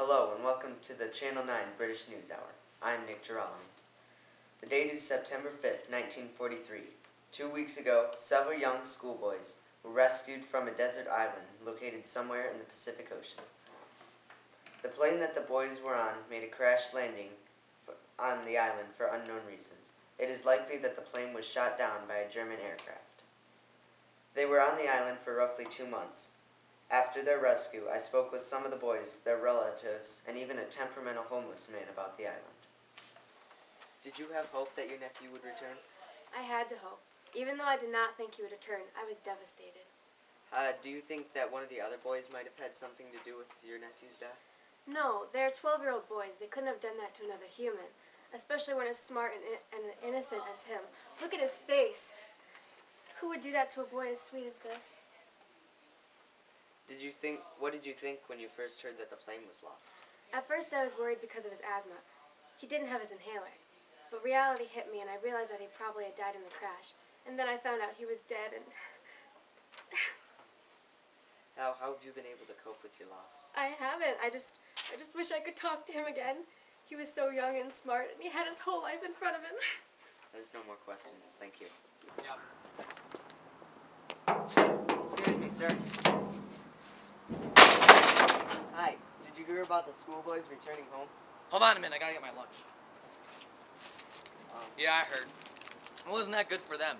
Hello and welcome to the Channel 9 British News Hour. I'm Nick Girolami. The date is September 5th, 1943. 2 weeks ago, several young schoolboys were rescued from a desert island located somewhere in the Pacific Ocean. The plane that the boys were on made a crash landing on the island for unknown reasons. It is likely that the plane was shot down by a German aircraft. They were on the island for roughly 2 months. After their rescue, I spoke with some of the boys, their relatives, and even a temperamental homeless man about the island. Did you have hope that your nephew would return? I had to hope. Even though I did not think he would return, I was devastated. Do you think that one of the other boys might have had something to do with your nephew's death? No, they're 12-year-old boys. They couldn't have done that to another human, especially one as smart and innocent as him. Look at his face. Who would do that to a boy as sweet as this? What did you think when you first heard that the plane was lost? At first I was worried because of his asthma. He didn't have his inhaler. But reality hit me and I realized that he probably had died in the crash. And then I found out he was dead and... How have you been able to cope with your loss? I haven't. I just wish I could talk to him again. He was so young and smart and he had his whole life in front of him. There's no more questions. Thank you. Yep. Excuse me, sir. Hi. Did you hear about the schoolboys returning home? Hold on a minute, I gotta get my lunch. Yeah, I heard. Well, isn't that good for them?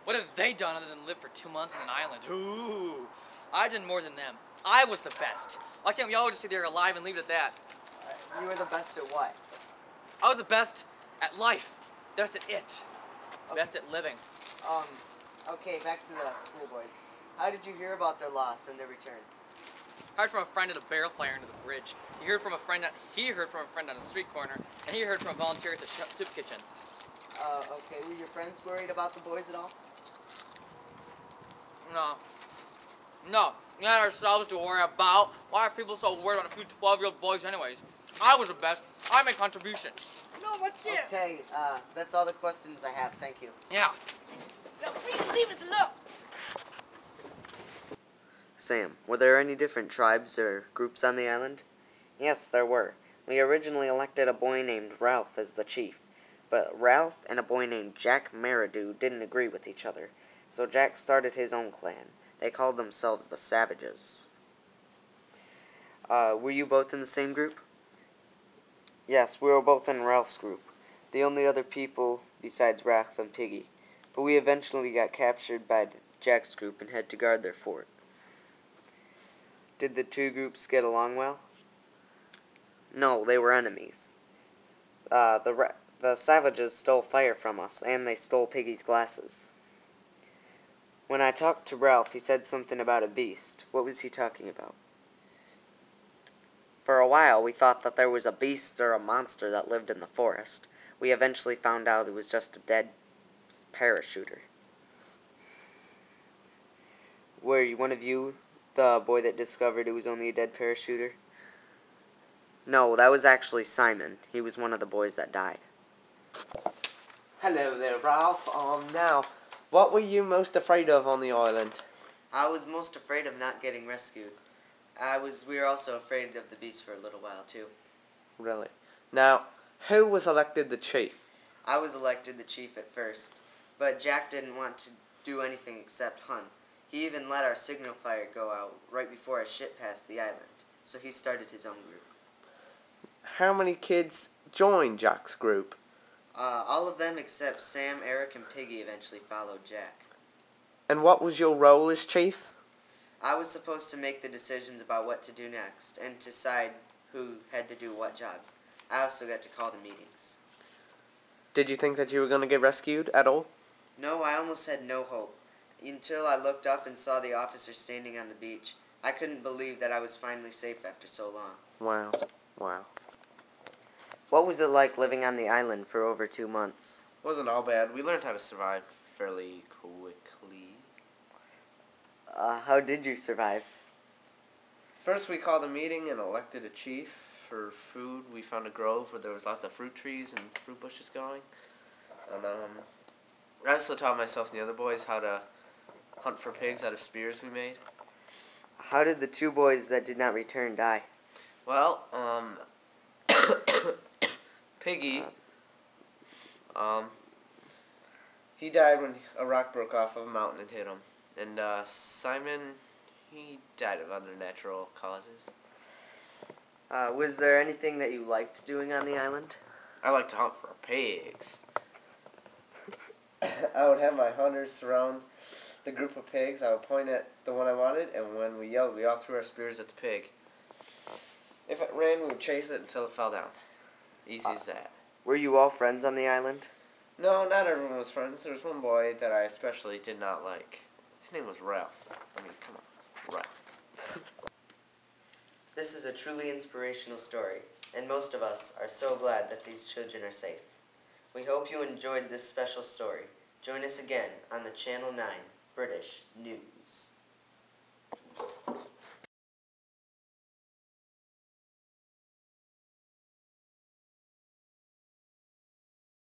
What have they done other than live for 2 months on an island? Ooh, I did more than them. I was the best. Why can't we all just sit there alive and leave it at that? You were the best at what? I was the best at life. Best at it. Okay. Best at living. Okay, back to the schoolboys. How did you hear about their loss and their return? I heard from a friend at a barrel fire under the bridge. He heard from a friend on the street corner, and he heard from a volunteer at the soup kitchen. Okay. Were your friends worried about the boys at all? No. We had ourselves to worry about. Why are people so worried about a few 12-year-old boys anyways? I was the best. I made contributions. No, what's it? Okay, that's all the questions I have. Thank you. Yeah. Now please leave us alone. Sam, were there any different tribes or groups on the island? Yes, there were. We originally elected a boy named Ralph as the chief, but Ralph and a boy named Jack Maradu didn't agree with each other, so Jack started his own clan. They called themselves the Savages. Were you both in the same group? Yes, we were both in Ralph's group, the only other people besides Ralph and Piggy, but we eventually got captured by Jack's group and had to guard their fort. Did the two groups get along well? No, they were enemies. The Savages stole fire from us, and they stole Piggy's glasses. When I talked to Ralph, he said something about a beast. What was he talking about? For a while, we thought that there was a beast or a monster that lived in the forest. We eventually found out it was just a dead parachuter. Were one of you the boy that discovered it was only a dead parachuter? No, that was actually Simon. He was one of the boys that died. Hello there, Ralph. Now, what were you most afraid of on the island? I was most afraid of not getting rescued. We were also afraid of the beast for a little while, too. Really? Now, who was elected the chief? I was elected the chief at first, but Jack didn't want to do anything except hunt. He even let our signal fire go out right before a ship passed the island, so he started his own group. How many kids joined Jack's group? All of them except Sam, Eric, and Piggy eventually followed Jack. And what was your role as chief? I was supposed to make the decisions about what to do next and decide who had to do what jobs. I also got to call the meetings. Did you think that you were going to get rescued at all? No, I almost had no hope. Until I looked up and saw the officer standing on the beach. I couldn't believe that I was finally safe after so long. Wow. What was it like living on the island for over 2 months? Wasn't all bad. We learned how to survive fairly quickly. How did you survive? First, we called a meeting and elected a chief. For food, we found a grove where there was lots of fruit trees and fruit bushes going. And I also taught myself and the other boys how to hunt for pigs out of spears we made. How did the two boys that did not return die? Well, Piggy, he died when a rock broke off of a mountain and hit him. And Simon, he died of other natural causes. Was there anything that you liked doing on the island? I like to hunt for pigs. I would have my hunters surround the group of pigs. I would point at the one I wanted, and when we yelled, we all threw our spears at the pig. If it ran, we would chase it until it fell down. Easy as that. Were you all friends on the island? No, not everyone was friends. There was one boy that I especially did not like. His name was Ralph. I mean, come on, Ralph. This is a truly inspirational story, and most of us are so glad that these children are safe. We hope you enjoyed this special story. Join us again on the Channel 9 British News.